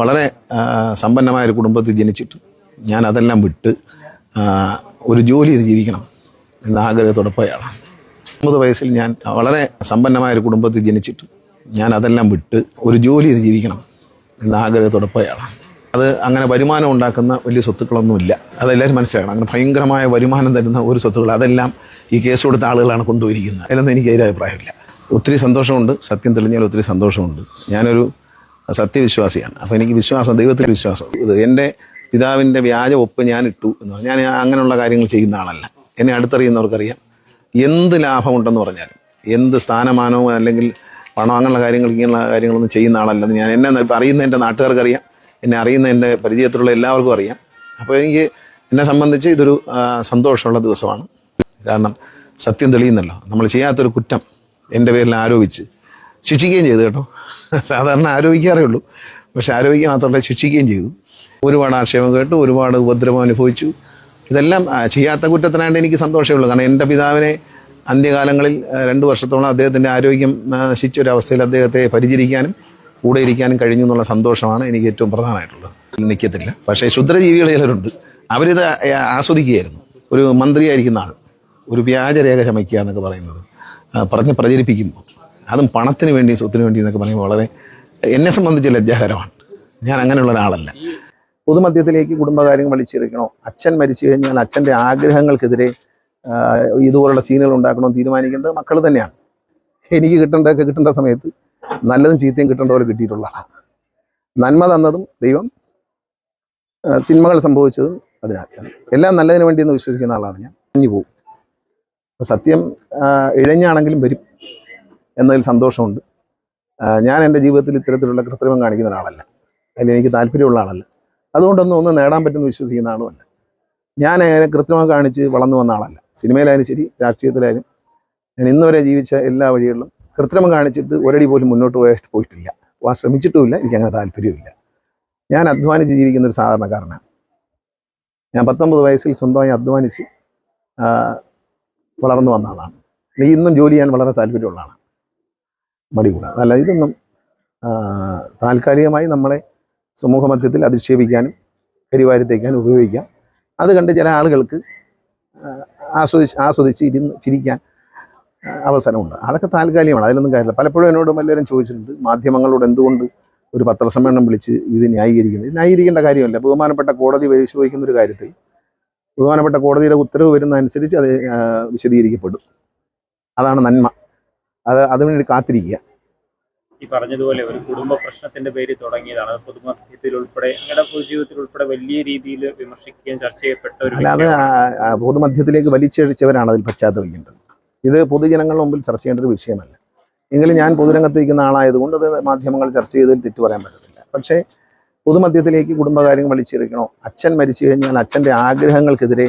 വളരെ സമ്പന്നമായൊരു കുടുംബത്തിൽ ജനിച്ചിട്ട് ഞാൻ അതെല്ലാം വിട്ട് ഒരു ജോലി ചെയ്ത് ജീവിക്കണം എന്ന ആഗ്രഹത്തോടെ പോയാണ്. 30 വയസ്സിൽ ഞാൻ വളരെ സമ്പന്നമായൊരു കുടുംബത്തിൽ ജനിച്ചിട്ട് ഞാൻ അതെല്ലാം വിട്ട് ഒരു ജോലി ചെയ്ത് ജീവിക്കണം എന്ന ആഗ്രഹത്തോടെ പോയാണ്. അത് അങ്ങനെ വരുമാനം ഉണ്ടാക്കുന്ന വലിയ സ്വത്തുക്കളൊന്നുമില്ല, അതെല്ലാവരും മനസ്സിലാക്കണം. അങ്ങനെ ഭയങ്കരമായ വരുമാനം തരുന്ന ഒരു സ്വത്തുക്കൾ അതെല്ലാം ഈ കേസ് കൊടുത്ത ആളുകളാണ് കൊണ്ടുപോയിരിക്കുന്നത്. അതിലൊന്നും എനിക്ക് അഭിപ്രായമില്ല. ഒത്തിരി സന്തോഷമുണ്ട്, സത്യം തെളിഞ്ഞാൽ ഒത്തിരി സന്തോഷമുണ്ട്. ഞാനൊരു സത്യവിശ്വാസിയാണ്. അപ്പോൾ എനിക്ക് വിശ്വാസം, ദൈവത്തിൽ വിശ്വാസം. ഇത് എൻ്റെ പിതാവിൻ്റെ വ്യാജ ഒപ്പ് ഞാൻ ഇട്ടു എന്ന് പറഞ്ഞാൽ ഞാൻ അങ്ങനെയുള്ള കാര്യങ്ങൾ ചെയ്യുന്ന ആളല്ല. എന്നെ അടുത്തറിയുന്നവർക്കറിയാം. എന്ത് ലാഭമുണ്ടെന്ന് പറഞ്ഞാലും, എന്ത് സ്ഥാനമാനമോ അല്ലെങ്കിൽ പണം, അങ്ങനെയുള്ള കാര്യങ്ങൾ, ഇങ്ങനെയുള്ള കാര്യങ്ങളൊന്നും ചെയ്യുന്ന ആളല്ലെന്ന് ഞാൻ എന്നെ അറിയുന്ന എൻ്റെ നാട്ടുകാർക്കറിയാം, എന്നെ അറിയുന്ന എൻ്റെ പരിചയത്തിലുള്ള എല്ലാവർക്കും അറിയാം. അപ്പോൾ എന്നെ സംബന്ധിച്ച് ഇതൊരു സന്തോഷമുള്ള ദിവസമാണ്. കാരണം സത്യം തെളിയുന്നല്ലോ. നമ്മൾ ചെയ്യാത്തൊരു കുറ്റം എൻ്റെ പേരിൽ ആരോപിച്ച് ശിക്ഷിക്കുകയും ചെയ്തു കേട്ടോ. സാധാരണ ആരോപിക്കാറേ ഉള്ളൂ, പക്ഷെ ആരോപിക്കുക മാത്രമല്ല, ശിക്ഷിക്കുകയും ചെയ്തു. ഒരുപാട് ആക്ഷേപം കേട്ടു, ഒരുപാട് ഉപദ്രവം അനുഭവിച്ചു. ഇതെല്ലാം ചെയ്യാത്ത കുറ്റത്തിനായിട്ട് എനിക്ക് സന്തോഷമുള്ളൂ. കാരണം എൻ്റെ പിതാവിനെ അന്ത്യകാലങ്ങളിൽ 2 വർഷത്തോളം അദ്ദേഹത്തിൻ്റെ ആരോഗ്യം നശിച്ചൊരവസ്ഥയിൽ അദ്ദേഹത്തെ പരിചരിക്കാനും കൂടെ ഇരിക്കാനും കഴിഞ്ഞു എന്നുള്ള സന്തോഷമാണ് എനിക്ക് ഏറ്റവും പ്രധാനമായിട്ടുള്ളത്. നിൽക്കത്തില്ല, പക്ഷേ ക്ഷുദ്രജീവികൾ ചിലരുണ്ട്, അവരിത് ആസ്വദിക്കുകയായിരുന്നു. ഒരു മന്ത്രിയായിരിക്കുന്ന ആൾ ഒരു വ്യാജരേഖ ചമയ്ക്കുക എന്നൊക്കെ പറയുന്നത് പറഞ്ഞ് പ്രചരിപ്പിക്കുമ്പോൾ, അതും പണത്തിന് വേണ്ടി, സ്വത്തിന് വേണ്ടി എന്നൊക്കെ പറയുമ്പോൾ വളരെ എന്നെ സംബന്ധിച്ച് ലജ്ജാകരമാണ്. ഞാൻ അങ്ങനെയുള്ള ഒരാളല്ല. പൊതുമധ്യത്തിലേക്ക് കുടുംബകാര്യങ്ങൾ വലിച്ചെറിക്കണോ, അച്ഛൻ മരിച്ചു കഴിഞ്ഞാൽ അച്ഛൻ്റെ ആഗ്രഹങ്ങൾക്കെതിരെ ഇതുപോലുള്ള സീനുകൾ ഉണ്ടാക്കണമെന്ന് തീരുമാനിക്കേണ്ടത് മക്കൾ തന്നെയാണ്. എനിക്ക് കിട്ടേണ്ടതൊക്കെ കിട്ടേണ്ട സമയത്ത് നല്ലതും ചീത്തയും കിട്ടേണ്ട പോലെ കിട്ടിയിട്ടുള്ള ആളാണ്. നന്മ തന്നതും ദൈവം, തിന്മകൾ സംഭവിച്ചതും അതിനാൽ എല്ലാം നല്ലതിന് വേണ്ടി എന്ന് വിശ്വസിക്കുന്ന ആളാണ് ഞാൻ. അഞ്ഞു പോകും. അപ്പോൾ സത്യം ഇഴഞ്ഞാണെങ്കിലും വരും എന്നതിൽ സന്തോഷമുണ്ട്. ഞാൻ എൻ്റെ ജീവിതത്തിൽ ഇത്തരത്തിലുള്ള കൃത്രിമം കാണിക്കുന്ന ഒരാളല്ല, അതിൽ എനിക്ക് താല്പര്യമുള്ള ആളല്ല. അതുകൊണ്ടൊന്നും നേടാൻ പറ്റുമെന്ന് വിശ്വസിക്കുന്ന ആളുമല്ല. ഞാൻ കൃത്രിമം കാണിച്ച് വളർന്നു വന്ന ആളല്ല. സിനിമയിലായാലും ശരി, രാഷ്ട്രീയത്തിലായാലും ഞാൻ ഇന്നുവരെ ജീവിച്ച എല്ലാ വഴികളിലും കൃത്രിമം കാണിച്ചിട്ട് ഒരടി പോലും മുന്നോട്ട് പോയിട്ടില്ല. ശ്രമിച്ചിട്ടുമില്ല. എനിക്കങ്ങനെ താല്പര്യമില്ല. ഞാൻ അധ്വാനിച്ച് ജീവിക്കുന്ന ഒരു സാധാരണക്കാരനാണ്. ഞാൻ 19 വയസ്സിൽ സ്വന്തമായി അധ്വാനിച്ച് വളർന്നു വന്ന ആളാണ്. ഇന്നും ജോലി ചെയ്യാൻ വളരെ താല്പര്യമുള്ള ആളാണ്, മടി കൂടാതെ. അല്ല, ഇതൊന്നും താൽക്കാലികമായി നമ്മളെ സമൂഹ മധ്യത്തിൽ അധിക്ഷേപിക്കാനും കരിവാരിത്തേക്കാനും ഉപയോഗിക്കാം. അത് കണ്ട് ചില ആളുകൾക്ക് ആസ്വദിച്ച് ചിരിക്കാൻ അവസരമുണ്ട്. അതൊക്കെ താൽക്കാലികമാണ്, അതിലൊന്നും കാര്യമില്ല. പലപ്പോഴും എന്നോട് എല്ലാവരും ചോദിച്ചിട്ടുണ്ട്, മാധ്യമങ്ങളോട് എന്തുകൊണ്ട് ഒരു പത്രസമ്മേളനം വിളിച്ച് ഇത് ന്യായീകരിക്കുന്നത്. ന്യായീകരിക്കേണ്ട കാര്യമല്ല. ബഹുമാനപ്പെട്ട കോടതി പരിശോധിക്കുന്നൊരു കാര്യത്തിൽ ബഹുമാനപ്പെട്ട കോടതിയുടെ ഉത്തരവ് വരുന്നതനുസരിച്ച് അത് വിശദീകരിക്കപ്പെടും. അതാണ് നന്മ. അതിനുവേണ്ടി കാത്തിരിക്കുക. ഈ പറഞ്ഞതുപോലെ ഒരു കുടുംബ പ്രശ്നത്തിന്റെ പേരിൽ തുടങ്ങിയതാണ്. പൊതുമധ്യത്തിൽ ഉൾപ്പെടെ, ഞങ്ങളുടെ പൊതുജീവിതത്തിൽ ഉൾപ്പെടെ വലിയ രീതിയിൽ വിമർശിക്കുകയും ചർച്ച ചെയ്യപ്പെട്ട ഒരു, അല്ലാതെ പൊതുമധ്യത്തിലേക്ക് വലിച്ചഴിച്ചവരാണ് അതിൽ പശ്ചാത്തപിക്കേണ്ടത്. ഇത് പൊതുജനങ്ങളുടെ മുമ്പിൽ ചർച്ച ചെയ്യേണ്ട ഒരു വിഷയമല്ല. എങ്കിലും ഞാൻ പൊതുരംഗത്ത് നിൽക്കുന്ന ആളായതുകൊണ്ട് അത് മാധ്യമങ്ങൾ ചർച്ച ചെയ്തതിൽ തെറ്റു പറയാൻ പറ്റത്തില്ല. പക്ഷേ പൊതുമധ്യത്തിലേക്ക് കുടുംബകാര്യങ്ങൾ വലിച്ചെറിക്കണോ, അച്ഛൻ മരിച്ചു കഴിഞ്ഞാൽ അച്ഛൻ്റെ ആഗ്രഹങ്ങൾക്കെതിരെ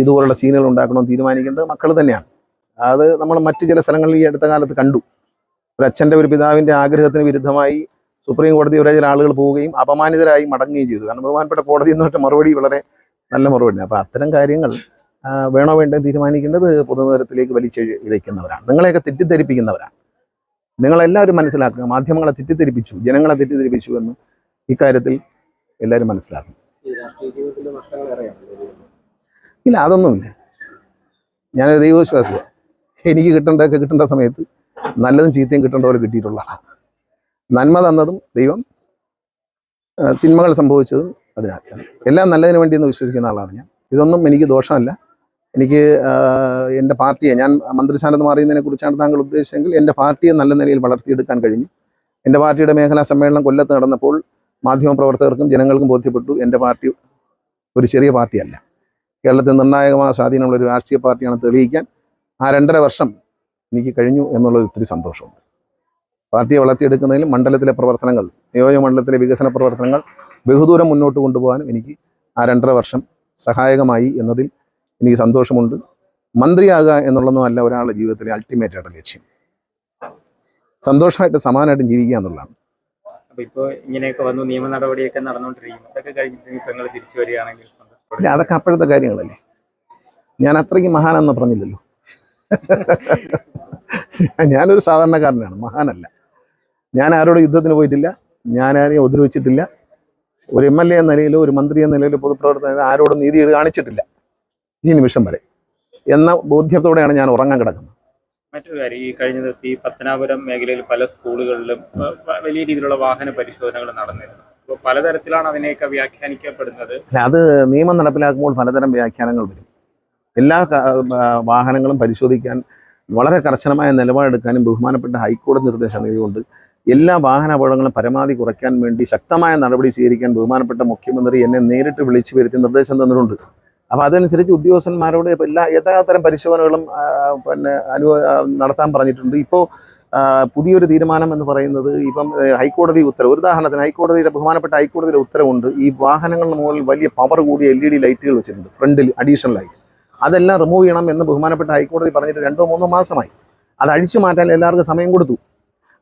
ഇതുപോലുള്ള സീനുകൾ ഉണ്ടാക്കണമെന്ന് തീരുമാനിക്കേണ്ടത് മക്കൾ തന്നെയാണ്. അത് നമ്മൾ മറ്റു ചില സ്ഥലങ്ങളിൽ ഈ അടുത്ത കാലത്ത് കണ്ടു. ഒരു അച്ഛൻ്റെ, ഒരു പിതാവിൻ്റെ ആഗ്രഹത്തിന് വിരുദ്ധമായി സുപ്രീം കോടതി വരെ ചില ആളുകൾ പോവുകയും അപമാനിതരായി മടങ്ങുകയും ചെയ്തു. കാരണം ബഹുമാനപ്പെട്ട കോടതി എന്ന് പറഞ്ഞ മറുപടി വളരെ നല്ല മറുപടിയാണ്. അപ്പോൾ അത്തരം കാര്യങ്ങൾ വേണോ വേണ്ടോ തീരുമാനിക്കേണ്ടത് പൊതുനിരത്തിലേക്ക് വലിച്ചിഴയ്ക്കുന്നവരാണ്, നിങ്ങളെയൊക്കെ തെറ്റിദ്ധരിപ്പിക്കുന്നവരാണ്. നിങ്ങളെല്ലാവരും മനസ്സിലാക്കുക, മാധ്യമങ്ങളെ തെറ്റിദ്ധരിപ്പിച്ചു, ജനങ്ങളെ തെറ്റിദ്ധരിപ്പിച്ചു എന്ന് ഇക്കാര്യത്തിൽ എല്ലാവരും മനസ്സിലാക്കും. ഇല്ല, അതൊന്നുമില്ല. ഞാനൊരു ദൈവവിശ്വാസിയാണ്. എനിക്ക് കിട്ടേണ്ടതൊക്കെ കിട്ടേണ്ട സമയത്ത് നല്ലതും ചീത്തയും കിട്ടേണ്ട പോലെ കിട്ടിയിട്ടുള്ള ആളാണ്. നന്മ തന്നതും ദൈവം, തിന്മകൾ സംഭവിച്ചതും അതിനാൽ എല്ലാം നല്ലതിന് വേണ്ടി എന്ന് വിശ്വസിക്കുന്ന ആളാണ് ഞാൻ. ഇതൊന്നും എനിക്ക് ദോഷമല്ല. എനിക്ക് എൻ്റെ പാർട്ടിയെ, ഞാൻ മന്ത്രിസ്ഥാനത്ത് മാറിയതിനെ കുറിച്ചാണ് താങ്കൾ ഉദ്ദേശിച്ചെങ്കിൽ, എൻ്റെ പാർട്ടിയെ നല്ല നിലയിൽ വളർത്തിയെടുക്കാൻ കഴിഞ്ഞു. എൻ്റെ പാർട്ടിയുടെ മേഖലാ സമ്മേളനം കൊല്ലത്ത് നടന്നപ്പോൾ മാധ്യമപ്രവർത്തകർക്കും ജനങ്ങൾക്കും ബോധ്യപ്പെട്ടു എൻ്റെ പാർട്ടി ഒരു ചെറിയ പാർട്ടിയല്ല, കേരളത്തിൽ നിർണായകമായ സ്വാധീനമുള്ളൊരു രാഷ്ട്രീയ പാർട്ടിയാണ് തെളിയിക്കാൻ ആ 2.5 വർഷം എനിക്ക് കഴിഞ്ഞു എന്നുള്ളത് ഒത്തിരി സന്തോഷമുണ്ട്. പാർട്ടിയെ വളർത്തിയെടുക്കുന്നതിലും മണ്ഡലത്തിലെ പ്രവർത്തനങ്ങൾ, നിയോജകമണ്ഡലത്തിലെ വികസന പ്രവർത്തനങ്ങൾ ബഹുദൂരം മുന്നോട്ട് കൊണ്ടുപോകാനും എനിക്ക് ആ 2.5 വർഷം സഹായകമായി എന്നതിൽ എനിക്ക് സന്തോഷമുണ്ട്. മന്ത്രിയാകുക എന്നുള്ളതൊന്നും അല്ല ഒരാളുടെ ജീവിതത്തിലെ അൾട്ടിമേറ്റ് ആയിട്ട് ലക്ഷ്യം. സന്തോഷമായിട്ട് സമാനമായിട്ട് ജീവിക്കുക എന്നുള്ളതാണ്. അപ്പോൾ ഇപ്പോൾ ഇങ്ങനെയൊക്കെ വന്നു, നിയമ നടപടിയൊക്കെ നടന്നുകൊണ്ടിരിക്കും. അതൊക്കെ കഴിഞ്ഞിട്ട് ഇപ്പോൾ നിങ്ങൾ തിരിച്ചു വരികയാണെങ്കിൽ അതൊക്കെ അപ്പോഴത്തെ കാര്യങ്ങളല്ലേ. ഞാൻ അത്രയ്ക്ക് മഹാനെന്ന് പറഞ്ഞില്ലല്ലോ. ഞാനൊരു സാധാരണക്കാരനാണ്, മഹാനല്ല. ഞാൻ ആരോടും യുദ്ധത്തിന് പോയിട്ടില്ല, ഞാനാരെയും ഉപദ്രവിച്ചിട്ടില്ല. ഒരു MLA എന്ന നിലയിലോ ഒരു മന്ത്രി എന്ന നിലയിലോ പൊതുപ്രവർത്തകർ ആരോടും നീതി കാണിച്ചിട്ടില്ല ഈ നിമിഷം വരെ എന്ന ബോധ്യത്തോടെയാണ് ഞാൻ ഉറങ്ങാൻ കിടക്കുന്നത്. മറ്റൊരു കാര്യം, ഈ കഴിഞ്ഞ ദിവസം ഈ പത്തനാപുരം മേഖലയിൽ പല സ്കൂളുകളിലും വലിയ രീതിയിലുള്ള വാഹന പരിശോധനകൾ നടന്നിരുന്നു. അപ്പോൾ പലതരത്തിലാണ് അതിനെയൊക്കെ വ്യാഖ്യാനിക്കപ്പെടുന്നത്. അത് നിയമം നടപ്പിലാക്കുമ്പോൾ പലതരം വ്യാഖ്യാനങ്ങൾ വരും. എല്ലാ വാഹനങ്ങളും പരിശോധിക്കാൻ വളരെ കർശനമായ നിലപാടെടുക്കാനും ബഹുമാനപ്പെട്ട ഹൈക്കോടതി നിർദ്ദേശം നൽകിക്കൊണ്ട് എല്ലാ വാഹന അപകടങ്ങളും പരമാവധി കുറയ്ക്കാൻ വേണ്ടി ശക്തമായ നടപടി സ്വീകരിക്കാൻ ബഹുമാനപ്പെട്ട മുഖ്യമന്ത്രി എന്നെ നേരിട്ട് വിളിച്ചു വരുത്തി നിർദ്ദേശം തന്നിട്ടുണ്ട്. അപ്പോൾ അതനുസരിച്ച് ഉദ്യോഗസ്ഥന്മാരോട് എല്ലാ തരം പരിശോധനകളും നടത്താൻ പറഞ്ഞിട്ടുണ്ട്. ഇപ്പോൾ പുതിയൊരു തീരുമാനം എന്ന് പറയുന്നത് ഇപ്പം ഹൈക്കോടതി ഉത്തരവ്, ഒരു ഉദാഹരണത്തിന് ബഹുമാനപ്പെട്ട ഹൈക്കോടതിയുടെ ഉത്തരവുണ്ട്. ഈ വാഹനങ്ങളുടെ മുകളിൽ വലിയ പവർ കൂടിയ LED ലൈറ്റുകൾ വെച്ചിട്ടുണ്ട് ഫ്രണ്ടിൽ അഡീഷണലായി. അതെല്ലാം റിമൂവ് ചെയ്യണം എന്ന് ബഹുമാനപ്പെട്ട ഹൈക്കോടതി പറഞ്ഞിട്ട് 2-3 മാസമായി. അത് അഴിച്ചു മാറ്റാൻ എല്ലാവർക്കും സമയം കൊടുത്തു.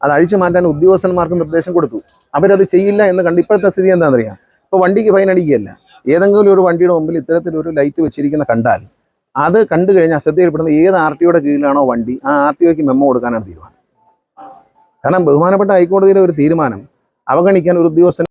അത് അഴിച്ചു മാറ്റാൻ ഉദ്യോഗസ്ഥന്മാർക്ക് നിർദ്ദേശം കൊടുത്തു. അവരത് ചെയ്യില്ല എന്ന് കണ്ട് ഇപ്പോഴത്തെ സ്ഥിതി എന്താണെന്നറിയാം. ഇപ്പോൾ വണ്ടിക്ക് ഫൈൻ അടിക്കുകയല്ല, ഏതെങ്കിലും ഒരു വണ്ടിയുടെ മുമ്പിൽ ഇത്തരത്തിലൊരു ലൈറ്റ് വെച്ചിരിക്കുന്ന കണ്ടാൽ അത് കണ്ടു കഴിഞ്ഞാൽ ശ്രദ്ധയിൽപ്പെടുന്ന ഏത് RTOയുടെ കീഴിലാണോ വണ്ടി, ആ RTOയ്ക്ക് മെമ്മോ കൊടുക്കാനാണ് തീരുമാനം. കാരണം ബഹുമാനപ്പെട്ട ഹൈക്കോടതിയുടെ ഒരു തീരുമാനം അവഗണിക്കാൻ ഒരു ഉദ്യോഗസ്ഥൻ